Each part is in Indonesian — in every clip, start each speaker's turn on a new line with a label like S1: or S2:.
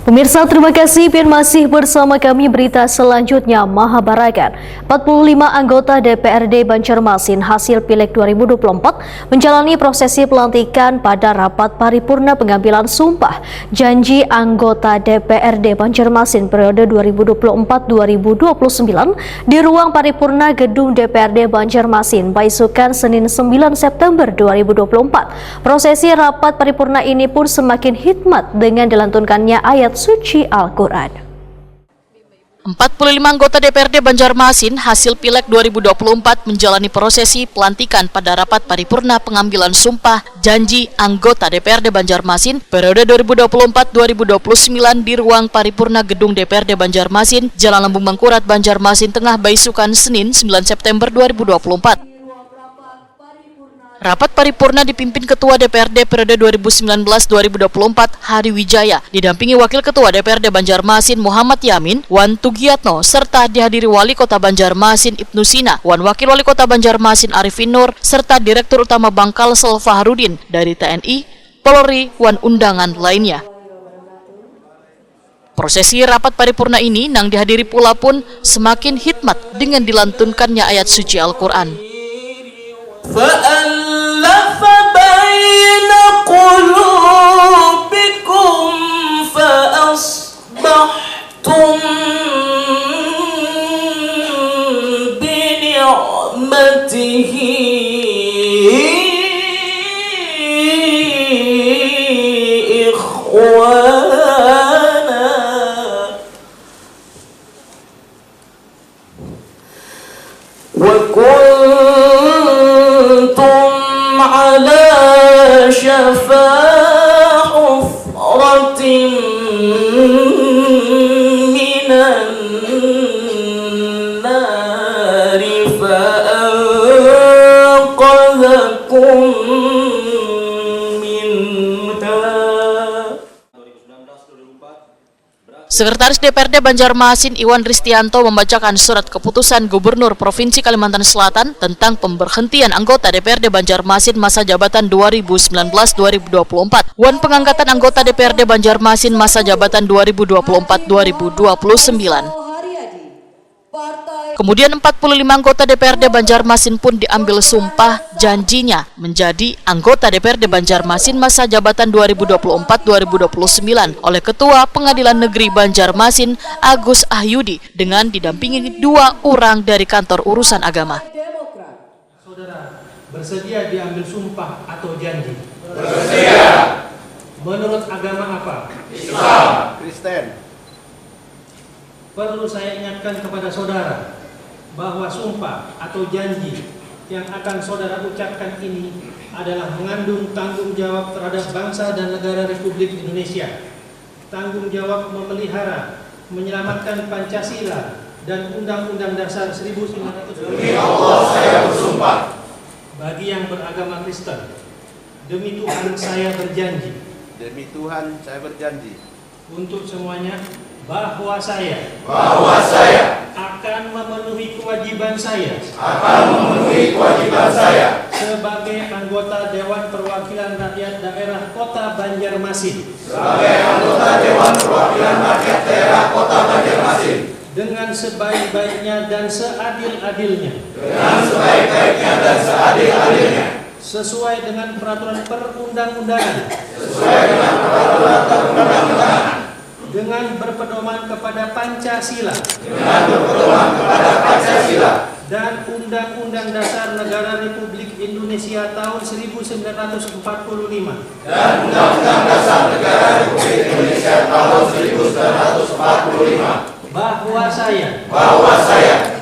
S1: Pemirsa, terima kasih dan masih bersama kami berita selanjutnya. Mahabarakan, 45 anggota DPRD Banjarmasin hasil Pileg 2024 menjalani prosesi pelantikan pada rapat paripurna pengambilan sumpah janji anggota DPRD Banjarmasin periode 2024-2029 di ruang paripurna gedung DPRD Banjarmasin Baisukan Senin 9 September 2024. Prosesi rapat paripurna ini pun semakin hikmat dengan dilantunkannya ayat suci Al-Quran.
S2: 45 anggota DPRD Banjarmasin hasil Pileg 2024 menjalani prosesi pelantikan pada rapat paripurna pengambilan sumpah janji anggota DPRD Banjarmasin periode 2024-2029 di ruang paripurna gedung DPRD Banjarmasin, Jalan Lembung Mangkurat, Banjarmasin Tengah, Baisukan, Senin 9 September 2024. Rapat paripurna dipimpin Ketua DPRD periode 2019-2024 Hari Wijaya, didampingi Wakil Ketua DPRD Banjarmasin Muhammad Yamin, Wan Tugiyatno, serta dihadiri Wali Kota Banjarmasin Ibnu Sina, Wan Wakil Wali Kota Banjarmasin Arifin Nur, serta Direktur Utama Bangkalsel Fahrudin dari TNI, Polri, wan undangan lainnya. Prosesi rapat paripurna ini nang dihadiri pula pun semakin hikmat dengan dilantunkannya ayat suci Al-Quran.
S3: فألف بين قلوبكم فأصبحتم بنعمته إخوانا وكنتم على شفا حفرة من النار فأنقذكم منها.
S2: Sekretaris DPRD Banjarmasin Iwan Ristianto membacakan surat keputusan Gubernur Provinsi Kalimantan Selatan tentang pemberhentian anggota DPRD Banjarmasin masa jabatan 2019-2024 wan pengangkatan anggota DPRD Banjarmasin masa jabatan 2024-2029. Kemudian 45 anggota DPRD Banjarmasin pun diambil sumpah janjinya menjadi anggota DPRD Banjarmasin masa jabatan 2024-2029 oleh Ketua Pengadilan Negeri Banjarmasin Agus Ahyudi dengan didampingi 2 orang dari kantor urusan agama.
S4: Saudara bersedia diambil sumpah atau janji?
S5: Bersedia.
S4: Menurut agama apa?
S5: Islam. Kristen.
S4: Perlu saya ingatkan kepada saudara bahwa sumpah atau janji yang akan saudara ucapkan ini adalah mengandung tanggung jawab terhadap bangsa dan negara Republik Indonesia, tanggung jawab memelihara, menyelamatkan Pancasila dan Undang-Undang Dasar 1945.
S5: Demi Allah saya bersumpah.
S4: Bagi yang beragama Kristen, demi Tuhan saya berjanji.
S5: Demi Tuhan saya berjanji.
S4: Untuk semuanya, bahwa saya akan memenuhi kewajiban saya sebagai anggota Dewan Perwakilan Rakyat Daerah Kota Banjarmasin dengan sebaik-baiknya dan seadil-adilnya sesuai dengan peraturan perundang-undangan dengan berpedoman kepada Pancasila dan Undang-Undang Dasar Negara Republik Indonesia tahun 1945 bahwa saya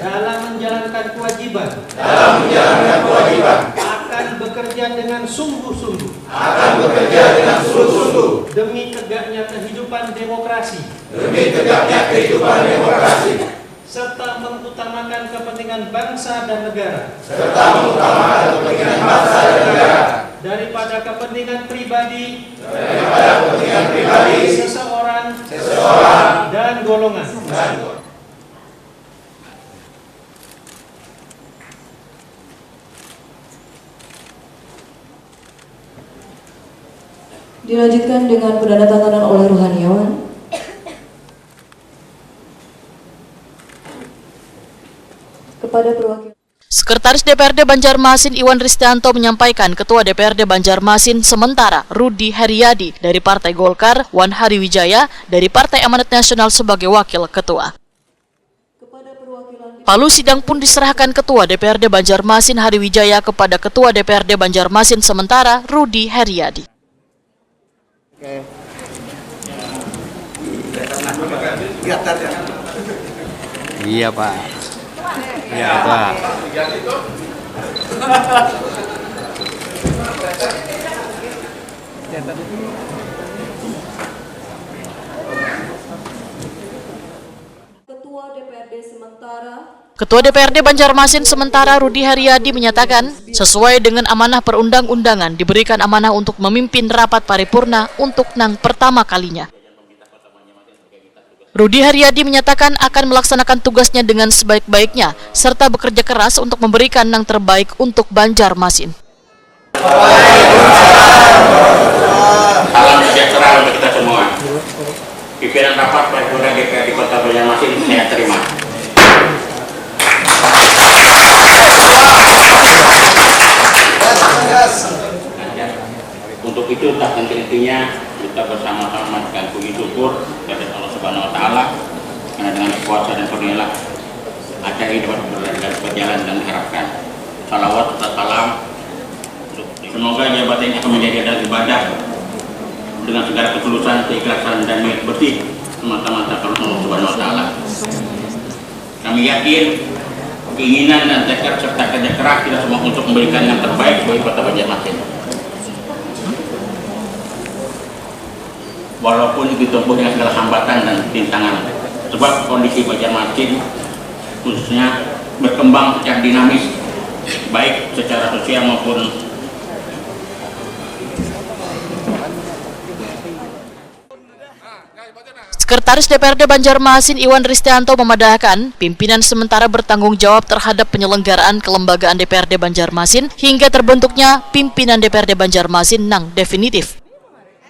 S4: dalam menjalankan kewajiban akan bekerja dengan sungguh-sungguh demi tegaknya kehidupan demokrasi serta mengutamakan kepentingan bangsa dan negara daripada kepentingan pribadi seseorang dan golongan.
S6: Dilanjutkan dengan penandatanganan oleh rohaniawan.
S2: Sekretaris DPRD Banjarmasin Iwan Ristianto menyampaikan Ketua DPRD Banjarmasin sementara Rudi Heriadi dari Partai Golkar, Wan Hariwijaya dari Partai Amanat Nasional sebagai Wakil Ketua. Palu sidang pun diserahkan Ketua DPRD Banjarmasin Hariwijaya kepada Ketua DPRD Banjarmasin sementara Rudi Heriadi.
S6: Iya Pak. Iya Pak. Ketua DPRD Banjarmasin sementara Rudi Heriadi menyatakan, sesuai dengan amanah perundang-undangan diberikan amanah untuk memimpin rapat paripurna untuk nang pertama kalinya. Rudi Heriadi menyatakan akan melaksanakan tugasnya dengan sebaik-baiknya serta bekerja keras untuk memberikan yang terbaik untuk Banjarmasin.
S7: Salam sejahtera untuk kita semua. Pimpinan rapat paripurna DPRD Kota Banjarmasin saya terima. Untuk itu tak henti-hentinya kita bersama-sama dengan puji syukur kepada Allah Subhanahu Wa Taala karena dengan kuasa dan karunia acara ini dapat berjalan dan diharapkan. Salawat serta salam. Semoga jabatan ini akan menjadi adalah ibadah dengan segala ketulusan, keikhlasan dan niat bersih semata-mata karena Allah Subhanahu Wa Taala. Kami yakin keinginan dan tekad serta kerja keras kita semua untuk memberikan yang terbaik bagi Kota Banjarmasin. Walaupun itu ditempuh dengan segala hambatan dan rintangan, sebab kondisi Banjarmasin khususnya berkembang secara dinamis, baik secara sosial maupun
S2: Sekretaris DPRD Banjarmasin Iwan Ristianto memadahkan pimpinan sementara bertanggung jawab terhadap penyelenggaraan kelembagaan DPRD Banjarmasin hingga terbentuknya pimpinan DPRD Banjarmasin nang definitif.